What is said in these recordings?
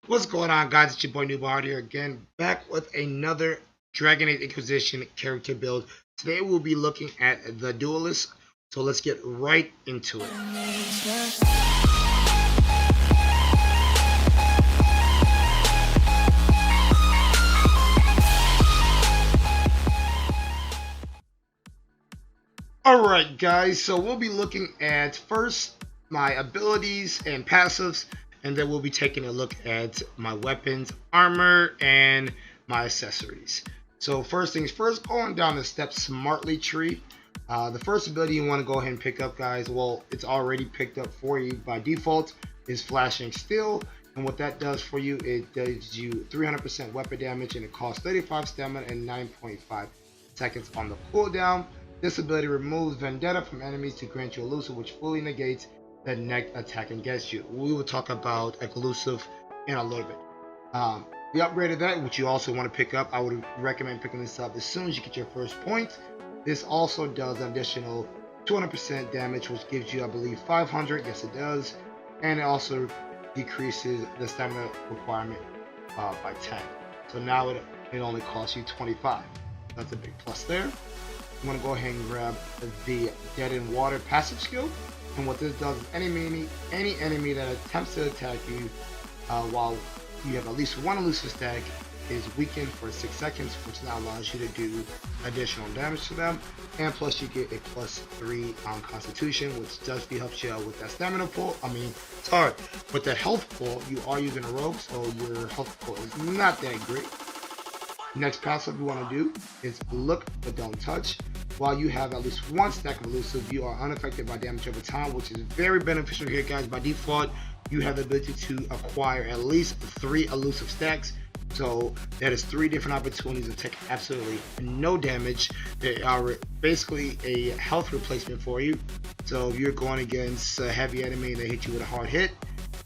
What's going on, guys? It's your boy Newbard here again, back with another Dragon Age Inquisition character build. Today we'll be looking at the Duelist, so let's get right into it. Alright guys, so we'll be looking at first my abilities and passives, and then we'll be taking a look at my weapons, armor, and my accessories. So first things first, going down the step smartly tree. The first ability you want to go ahead and pick up, guys, well, it's already picked up for you by default, is Flashing Steel. And what that does for you, it does you 300% weapon damage, and it costs 35 stamina and 9.5 seconds on the cooldown. This ability removes Vendetta from enemies to grant you elusive, which fully negates the next attack against you. We will talk about elusive in a little bit. The upgrade of that, which you also want to pick up, I would recommend picking this up as soon as you get your first point. This also does an additional 200% damage, which gives you, I believe, 500. Yes, it does. And it also decreases the stamina requirement by 10. So now it only costs you 25. That's a big plus there. I'm going to go ahead and grab the Dead in Water passive skill, and what this does is any enemy that attempts to attack you while you have at least one elusive stack is weakened for 6 seconds, which now allows you to do additional damage to them, and plus you get a +3 on Constitution, which does helps you out with that stamina pool. With that health pool. You are using a rogue, so your health pool is not that great. Next passive you want to do is look but don't touch. While you have at least one stack of elusive, you are unaffected by damage over time, which is very beneficial here, guys. By default, you have the ability to acquire at least 3 elusive stacks. So that is 3 different opportunities to take absolutely no damage. They are basically a health replacement for you. So if you're going against a heavy enemy and they hit you with a hard hit,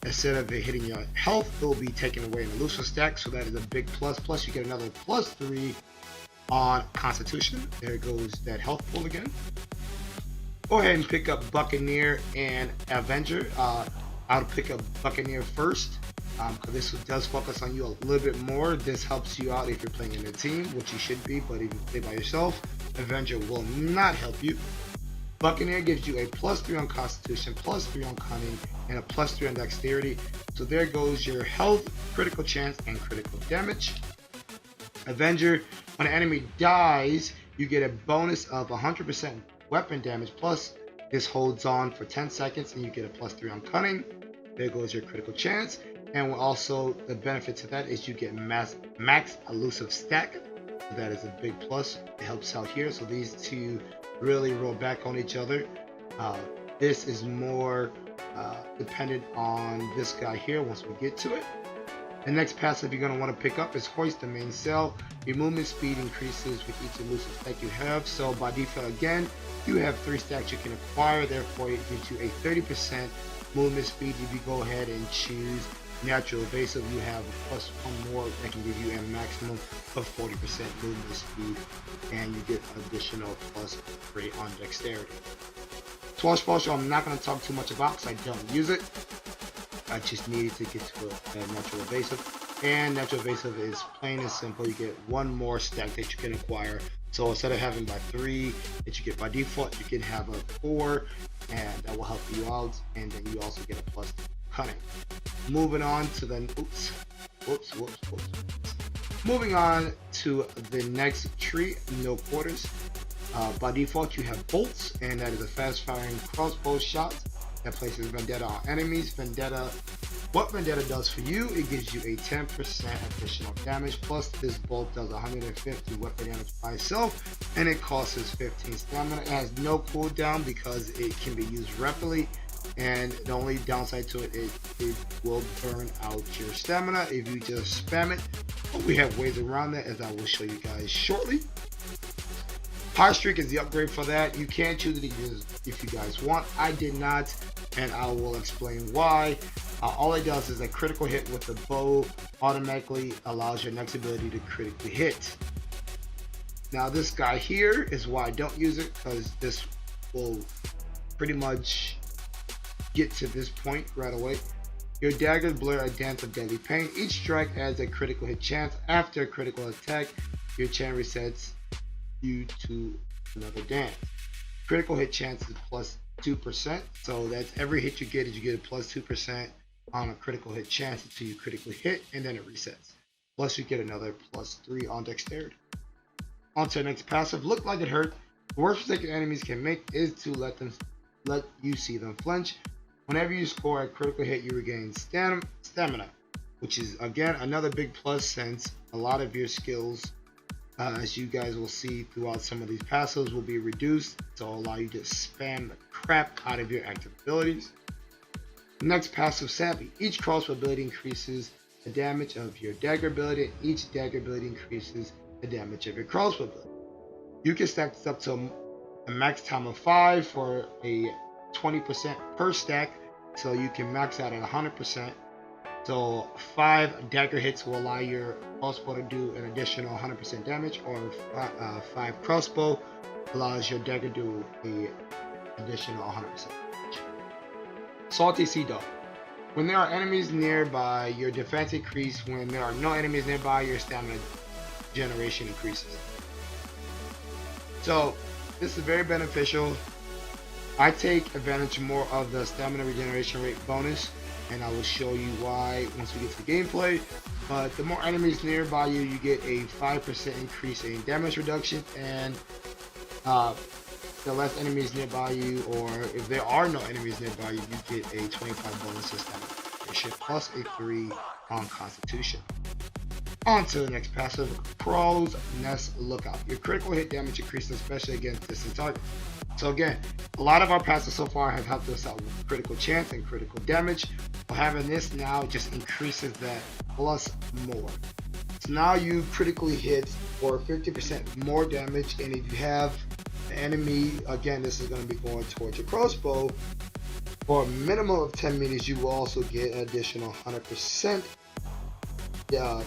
instead of it hitting your health, it will be taking away an elusive stack. So that is a big plus. Plus you get another +3 on Constitution. There goes that health pool again. Go ahead and pick up Buccaneer and Avenger. I'll pick up Buccaneer first because this does focus on you a little bit more. This helps you out if you're playing in a team, which you should be, but if you play by yourself, Avenger will not help you. Buccaneer gives you a +3 on Constitution, +3 on Cunning, and a +3 on Dexterity. So there goes your health, critical chance, and critical damage. Avenger, when an enemy dies, you get a bonus of 100% weapon damage, plus this holds on for 10 seconds and you get a +3 on Cunning. There goes your critical chance. And also the benefit to that is you get max elusive stack. So that is a big plus. It helps out here. So these two really roll back on each other. This is more dependent on this guy here once we get to it. The next passive you're going to want to pick up is Hoist the Mainsail. Your movement speed increases with each elusive stack you have. So by default, again, you have 3 stacks you can acquire. Therefore, it gives you a 30% movement speed. If you go ahead and choose Natural Evasive, you have a +1 more that can give you a maximum of 40% movement speed. And you get additional +3 on Dexterity. Swashbuckler, I'm not going to talk too much about because I don't use it. I just needed to get to a Natural Evasive, and Natural Evasive is plain and simple. You get 1 more stack that you can acquire. So instead of having by 3 that you get by default, you can have a 4, and that will help you out. And then you also get a +2 Cunning. Moving on to the Moving on to the next tree, No Quarters. By default, you have bolts, and that is a fast-firing crossbow shot that places Vendetta on enemies. What Vendetta does for you, it gives you a 10% additional damage, plus this bolt does 150 weapon damage by itself, and it costs 15 stamina. It has no cooldown because it can be used rapidly, and the only downside to it is it will burn out your stamina if you just spam it. But we have ways around that, as I will show you guys shortly. High Streak is the upgrade for that. You can choose it if you guys want. I did not, and I will explain why. All it does is a critical hit with the bow automatically allows your next ability to critically hit. Now this guy here is why I don't use it, because this will pretty much get to this point right away. Your daggers blur a dance of deadly pain. Each strike adds a critical hit chance. After a critical attack, your chance resets you to another dance. Critical hit chance is plus 2%. So that's every hit you get a plus 2% on a critical hit chance until you critically hit, and then it resets. Plus you get another plus 3 on dexterity. On to the next passive. Look like it hurt. The worst mistake enemies can make is to let you see them flinch. Whenever you score a critical hit, you regain stamina, which is again another big plus since a lot of your skills, as you guys will see throughout some of these passives, will be reduced to allow you to spam the crap out of your active abilities. Next passive, Savvy. Each crossbow ability increases the damage of your dagger ability, and each dagger ability increases the damage of your crossbow ability. You can stack this up to a max time of 5 for a 20% per stack, so you can max out at 100%. So 5 dagger hits will allow your crossbow to do an additional 100% damage, or 5 crossbow allows your dagger to do an additional 100% damage. Salty Sea Dog. When there are enemies nearby, your defense increases. When there are no enemies nearby, your stamina generation increases. So this is very beneficial. I take advantage more of the stamina regeneration rate bonus, and I will show you why once we get to the gameplay. But the more enemies nearby you, you get a 5% increase in damage reduction, and the less enemies nearby you, or if there are no enemies nearby you, you get a 25 bonus to stamina regeneration plus a 3 on Constitution. On to the next passive, Crow's Nest Lookout. Your critical hit damage increases especially against distant targets. So again, a lot of our passives so far have helped us out with critical chance and critical damage. But having this now just increases that plus more. So now you critically hit for 50% more damage, and if you have an enemy, again, this is going to be going towards your crossbow, for a minimum of 10 meters, you will also get an additional 100%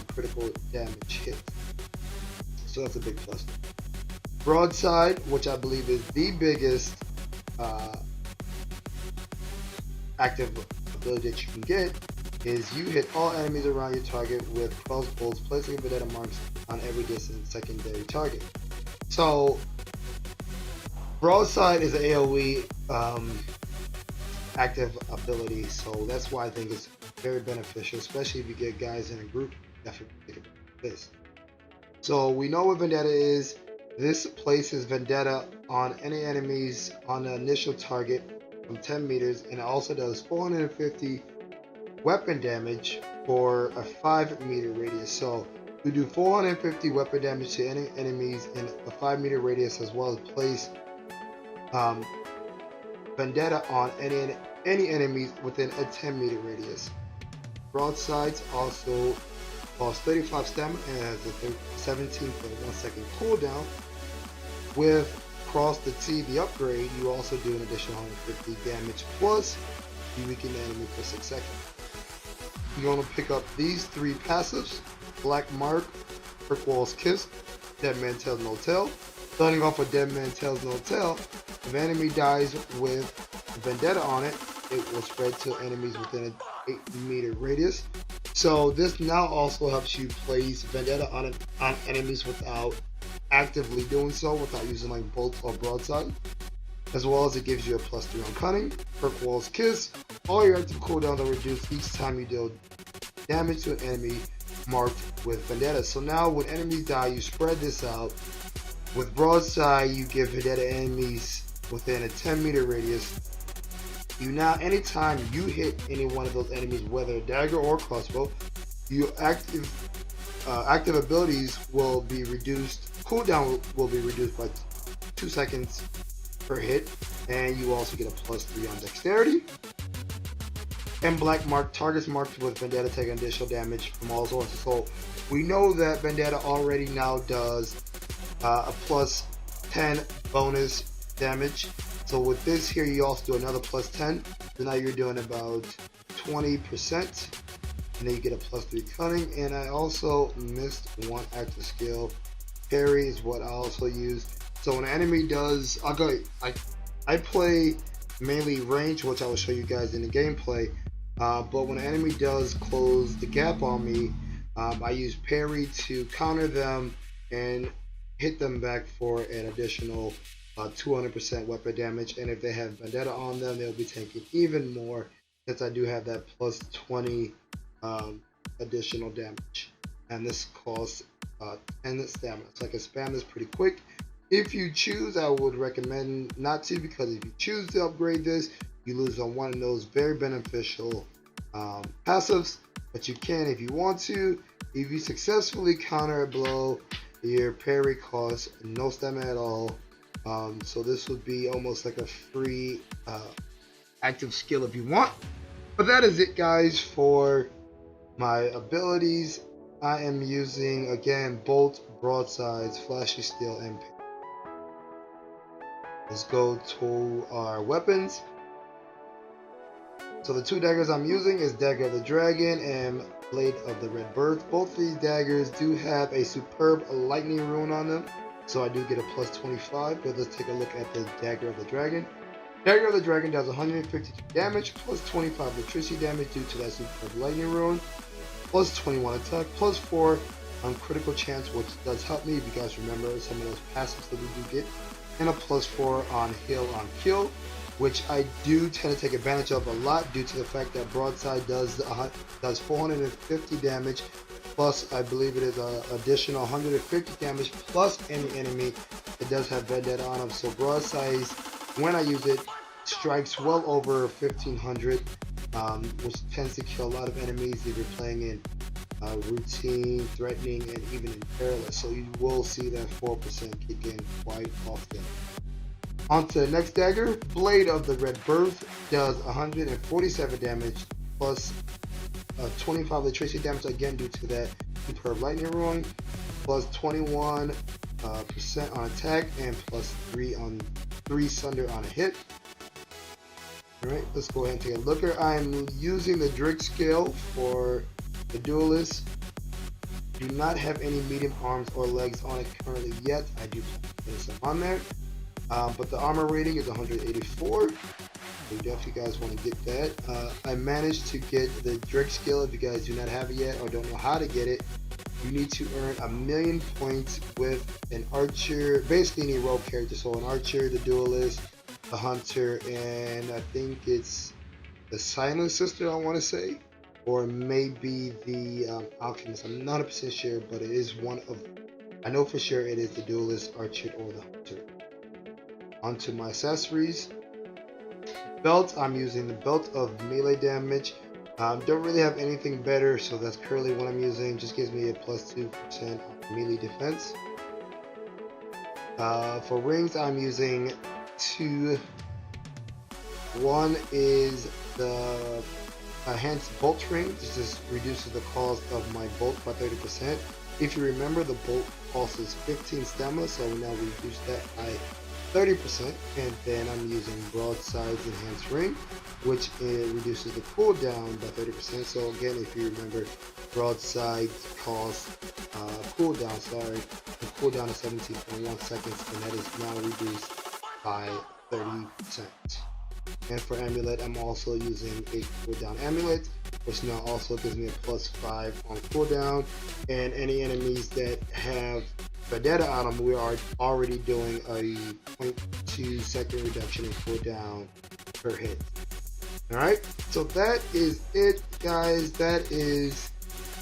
critical damage hit. So that's a big plus. Broadside, which I believe is the biggest active ability that you can get, is you hit all enemies around your target with crossbows, placing vendetta marks on every distant secondary target. So Broadside is an AoE active ability, so that's why I think it's very beneficial, especially if you get guys in a group. Definitely get this. So we know what Vendetta is. This places Vendetta on any enemies on the initial target from 10 meters, and it also does 450 weapon damage for a 5-meter radius. So you do 450 weapon damage to any enemies in a 5-meter radius, as well as place Vendetta on any enemies within a 10-meter radius. Broadsides also cost 35 stamina and has a 17.1 second cooldown. With Cross the T, the upgrade, you also do an additional 150 damage, plus you weaken the enemy for 6 seconds. You're going to pick up these 3 passives: Black Mark, Brickwall's Kiss, Dead Man Tells No Tale. Starting off with Dead Man Tells No Tale, if an enemy dies with Vendetta on it, it will spread to enemies within an 8-meter radius. So this now also helps you place Vendetta on enemies without actively doing so, without using like bolts or broadside, as well as it gives you a plus 3 on cunning. Brickwall's Kiss, all your active cooldowns are reduced each time you deal damage to an enemy marked with Vendetta. So now when enemies die, you spread this out. With broadside, you give Vendetta enemies within a 10-meter radius. You now, anytime you hit any one of those enemies, whether dagger or crossbow, your active abilities will be reduced. Cooldown will be reduced by 2 seconds per hit, and you also get a plus 3 on dexterity. And Black Mark, targets marked with Vendetta take additional damage from all sources. So we know that Vendetta already now does a plus 10 bonus damage. So with this here, you also do another plus 10. So now you're doing about 20%. And then you get a plus 3 cunning. And I also missed one active skill. Parry is what I also use. So when an enemy does, I play mainly range, which I will show you guys in the gameplay. But when an enemy does close the gap on me, I use parry to counter them and hit them back for an additional 200% weapon damage. And if they have Vendetta on them, they'll be taking even more, since I do have that plus 20 additional damage. And this costs 10 stamina, so I can spam this pretty quick. If you choose, I would recommend not to, because if you choose to upgrade this, you lose on one of those very beneficial passives. But you can if you want to. If you successfully counter a blow, your parry costs no stamina at all. So this would be almost like a free active skill if you want. But that is it, guys, for my abilities. I am using, again, bolt, broadsides, flashy steel, and parry. Let's go to our weapons. So the two daggers I'm using is Dagger of the Dragon and Blade of the Red Birth. Both of these daggers do have a superb lightning rune on them, so I do get a plus 25. But let's take a look at the Dagger of the Dragon. Dagger of the Dragon does 152 damage, plus 25 electricity damage due to that superb lightning rune, plus 21 attack, plus 4 on critical chance, which does help me if you guys remember some of those passives that we do get, and a plus 4 on heal on kill, which I do tend to take advantage of a lot due to the fact that broadside does 450 damage, plus I believe it is an additional 150 damage plus any enemy. It does have vendetta on them, so broadside, when I use it, strikes well over 1500, which tends to kill a lot of enemies if you're playing in routine, threatening, and even in perilous. So you will see that 4% kick in quite often. On to the next dagger. Blade of the Red Birth does 147 damage plus 25 electricity damage, again due to that superb lightning rune, plus 21% on attack, and plus 3 sunder on a hit. Alright, let's go ahead and take a look here. I'm using the Drake scale for the Duelist. Do not have any medium arms or legs on it currently yet. I do put some on there. But the armor rating is 184. So if you guys want to get that. I managed to get the Drake skill. If you guys do not have it yet or don't know how to get it, you need to earn 1,000,000 points with an archer, basically any rogue character. So an archer, the Duelist, the hunter, and I think it's the Silent Sister, I want to say, or maybe the alchemist. I'm not 100% sure, but it is one of, I know for sure it is the Duelist, archer, or the hunter. Onto my accessories. Belt, I'm using the Belt of Melee Damage. Don't really have anything better, so that's currently what I'm using. Just gives me a plus 2% melee defense. For rings, I'm using 2. One is the enhanced bolt ring. This just reduces the cost of my bolt by 30%. If you remember, the bolt costs 15 stamina, so now we reduce that by 30%. And then I'm using broadside's enhanced ring, which reduces the cooldown by 30%. So again, if you remember, broadside costs cooldown, the cooldown is 17.1 seconds, and that is now reduced by 30%. And for amulet, I'm also using a cooldown amulet, which now also gives me a plus 5 on cooldown. And any enemies that have vendetta on them, we are already doing a 0.2 second reduction in cooldown per hit. Alright, so that is it, guys. That is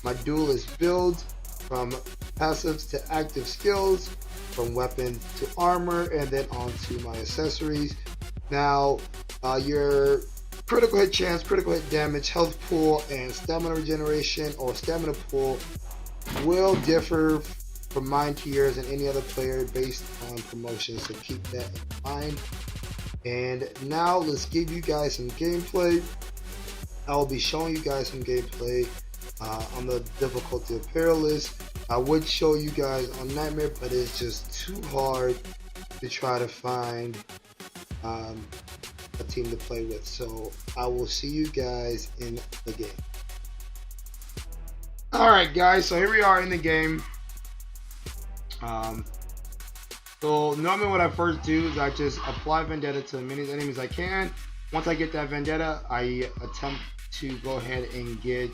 my Duelist build, from passives to active skills, from weapons to armor, and then on to my accessories. Now, your critical hit chance, critical hit damage, health pool, and stamina regeneration or stamina pool will differ from mine to yours and any other player based on promotion, so keep that in mind. And now let's give you guys some gameplay. I will be showing you guys some gameplay on the difficulty of Perilous. I would show you guys on Nightmare, but it's just too hard to try to find a team to play with. So I will see you guys in the game. Alright guys, so here we are in the game. So normally what I first do is I just apply vendetta to as many enemies as I can. Once I get that vendetta, I attempt to go ahead and get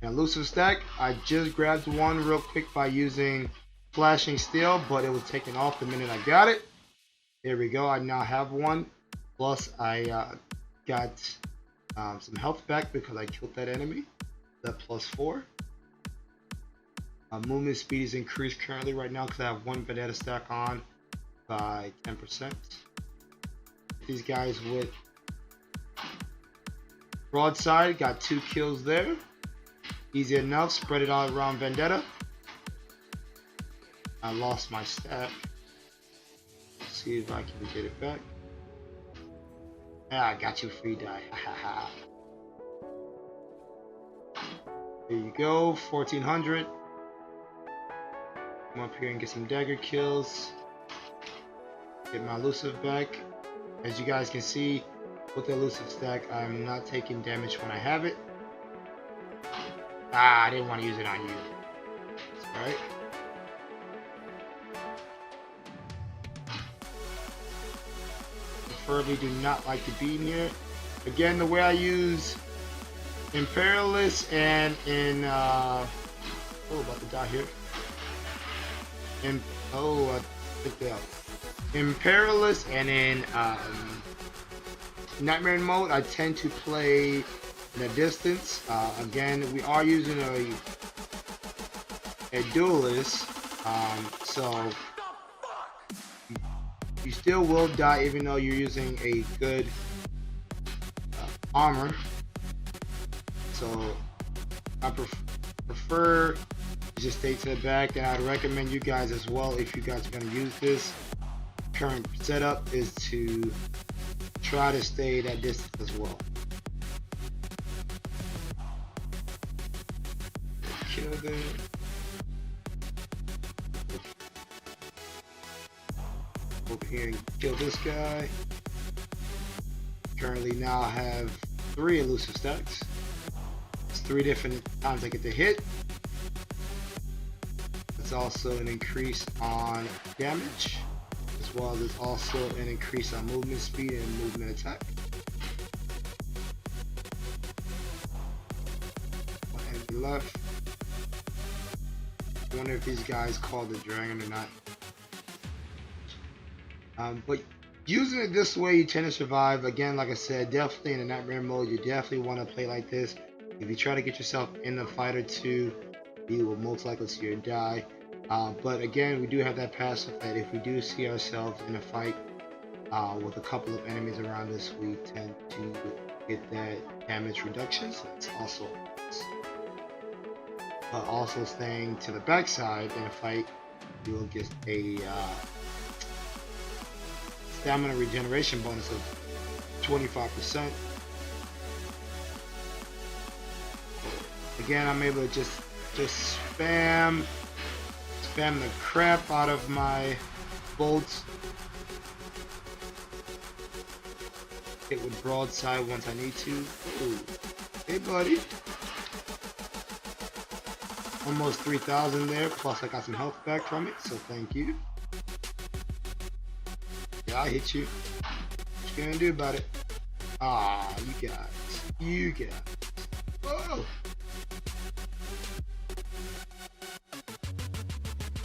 an elusive stack. I just grabbed one real quick by using flashing steel, but it was taken off the minute I got it. There we go. I now have one. Plus, I got some health back because I killed that enemy. That +4. Movement speed is increased currently right now because I have one Vendetta stack on by 10%. These guys with broadside, got 2 kills there. Easy enough, spread it all around Vendetta. I lost my stack. Let's see if I can get it back. Ah, I got you, free die. There you go, 1400. Come up here and get some dagger kills. Get my elusive back. As you guys can see, with the elusive stack, I'm not taking damage when I have it. Ah, I didn't want to use it on you. Alright. Preferably do not like to be near. Again, the way I use in Perilous and in oh, about to die here. In I picked it up. In Perilous and in Nightmare mode, I tend to play in a distance. Again, we are using a Duelist, so you still will die even though you're using a good armor. So I prefer to just stay to the back, and I'd recommend you guys as well, if you guys are going to use this. Current setup is to try to stay that distance as well. Kill them. Over here and kill this guy. Currently now have 3 elusive stacks. It's 3 different times I get to hit. It's also an increase on damage, as well as also an increase on movement speed and movement attack. One enemy left. I wonder if these guys call the dragon or not. But using it this way, you tend to survive. Again, like I said, definitely in the Nightmare mode, you definitely want to play like this. If you try to get yourself in a fight or two, you will most likely see your die. But again, we do have that passive that if we do see ourselves in a fight with a couple of enemies around us, we tend to get that damage reduction. So that's also nice. But also staying to the backside in a fight, you will get a stamina regeneration bonus of 25%. Again, I'm able to just spam the crap out of my bolts. Hit with broadside once I need to. Ooh. Hey, buddy. Almost 3,000 there. Plus, I got some health back from it, so thank you. Yeah, I hit you. What you gonna do about it? Ah, you guys. Whoa!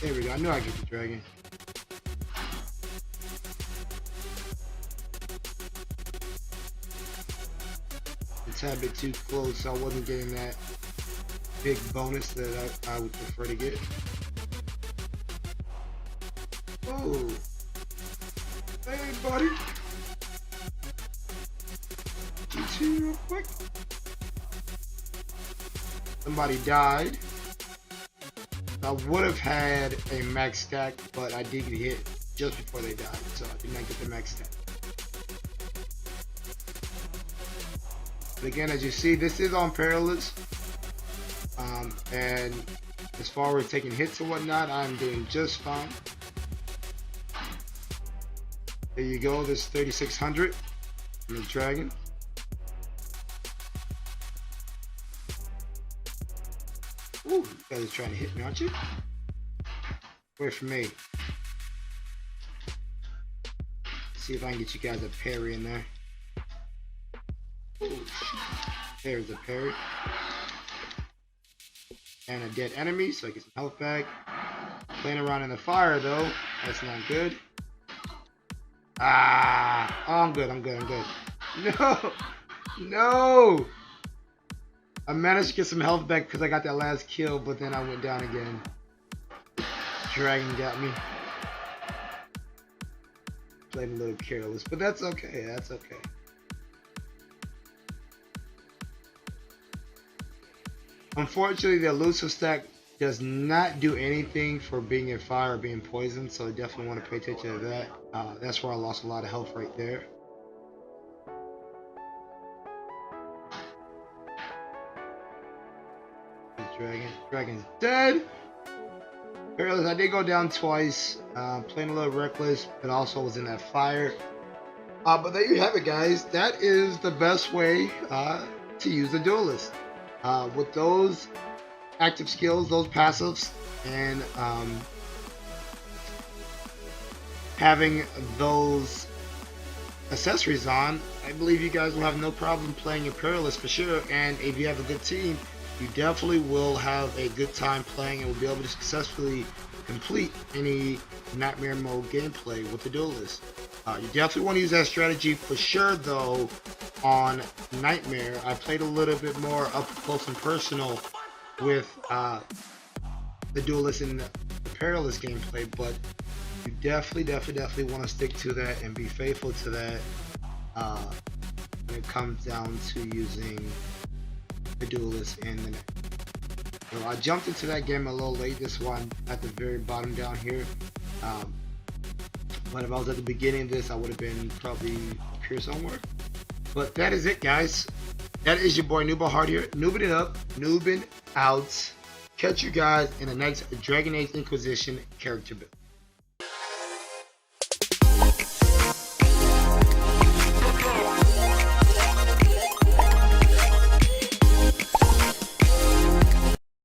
There we go. I knew I'd get the dragon. A tad bit too close, so I wasn't getting that big bonus that I would prefer to get. Oh! Hey, buddy! Get you real quick. Somebody died. I would have had a max stack, but I did get hit just before they died, so I did not get the max stack. But again, as you see, this is on Perilous, and as far as taking hits and whatnot, I'm doing just fine. There you go, this 3600 from the dragon. Ooh, you guys are trying to hit me, aren't you? Wait for me. See if I can get you guys a parry in there. Ooh. There's a parry. And a dead enemy, so I get some health back. Playing around in the fire though, that's not good. Ah, oh, I'm good. No, no. I managed to get some health back because I got that last kill, but then I went down again. Dragon got me. Played a little careless, but that's okay. That's okay. Unfortunately, the elusive stack does not do anything for being in fire or being poisoned, so I definitely want to pay attention to that. That's where I lost a lot of health right there. Dragon's dead. Perilous, I did go down twice, playing a little reckless, but also was in that fire. But there you have it, guys. That is the best way to use the Duelist. With those active skills, those passives, and having those accessories on, I believe you guys will have no problem playing a Perilous for sure. And if you have a good team, you definitely will have a good time playing and will be able to successfully complete any Nightmare mode gameplay with the Duelist. You definitely want to use that strategy for sure though on Nightmare. I played a little bit more up close and personal with the Duelist in the Perilous gameplay, but you definitely want to stick to that and be faithful to that when it comes down to using the Duelist in the next. So I jumped into that game a little late. This one at the very bottom down here. But if I was at the beginning of this, I would have been probably up here somewhere. But that is it, guys. That is your boy Nooba Hard here. Noobing it up, noobing out. Catch you guys in the next Dragon Age Inquisition character build.